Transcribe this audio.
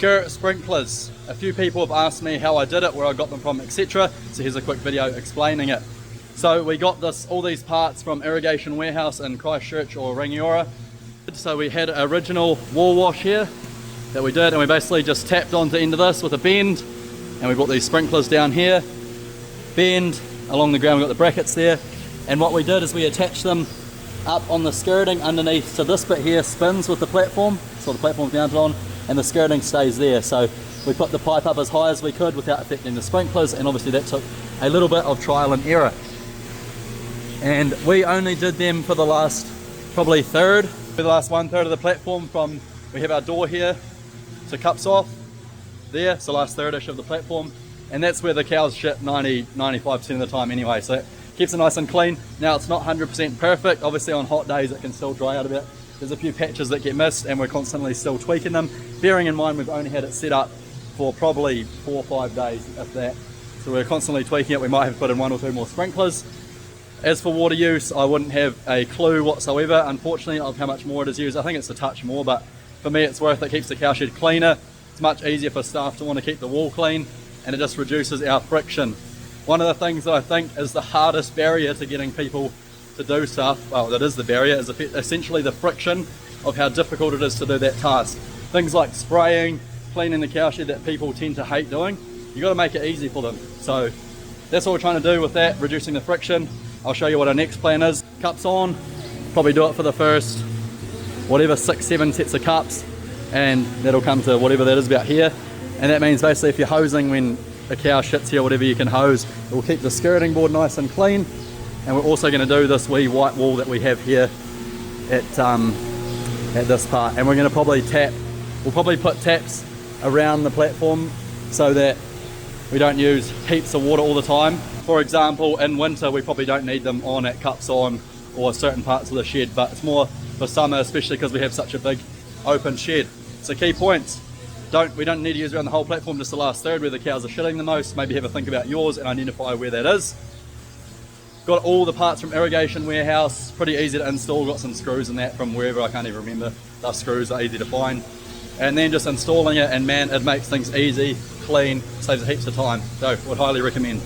skirt sprinklers. A few people have asked me how I did it, where I got them from, etc. So here's a quick video explaining it. So we got all these parts from Irrigation Warehouse in Christchurch or Rangiora. So we had an original wall wash here that we did, and we basically just tapped onto the end of this with a bend, and we got these sprinklers down here, bend along the ground. We've got the brackets there, and what we did is we attached them up on the skirting underneath. So this bit here spins with the platform, so the platform's mounted on, and the skirting stays there. So we put the pipe up as high as we could without affecting the sprinklers, and obviously that took a little bit of trial and error. And we only did them for the last probably third, for the last 1/3 of the platform. From we have our door here to cups off there, so last third-ish of the platform, and that's where the cows shit 95% of the time anyway, so it keeps it nice and clean. Now it's not 100% perfect, obviously on hot days it can still dry out a bit. There's a few patches that get missed, and we're constantly still tweaking them, bearing in mind we've only had it set up for probably 4 or 5 days, if that, so we're constantly tweaking it. We might have put in 1 or 2 more sprinklers. As for water use, I wouldn't have a clue whatsoever, unfortunately, of how much more it is used. I think it's a touch more, but for me it's worth it. It keeps the cowshed cleaner. It's much easier for staff to want to keep the wall clean, and it just reduces our friction. One of the things that I think is the hardest barrier to getting people to do stuff, well, that is the barrier, is essentially the friction of how difficult it is to do that task. Things like spraying, cleaning the cowshed that people tend to hate doing, you got to make it easy for them. So that's what we're trying to do with that, reducing the friction. I'll show you what our next plan is. Cups on, probably do it for the first whatever 6-7 sets of cups, and that'll come to whatever that is about here. And that means basically if you're hosing when a cow shits here, whatever you can hose, it will keep the skirting board nice and clean. And we're also going to do this wee white wall that we have here at this part, and we're going to probably put taps around the platform so that we don't use heaps of water all the time. For example, in winter we probably don't need them on at cups on or certain parts of the shed, but it's more for summer, especially because we have such a big open shed. So key points: we don't need to use around the whole platform, just the last third where the cows are shitting the most. Maybe have a think about yours and identify where that is. Got all the parts from Irrigation Warehouse, pretty easy to install. Got some screws in that from wherever, I can't even remember. Those screws are easy to find. And then just installing it, and man, it makes things easy, clean, saves heaps of time. So would highly recommend.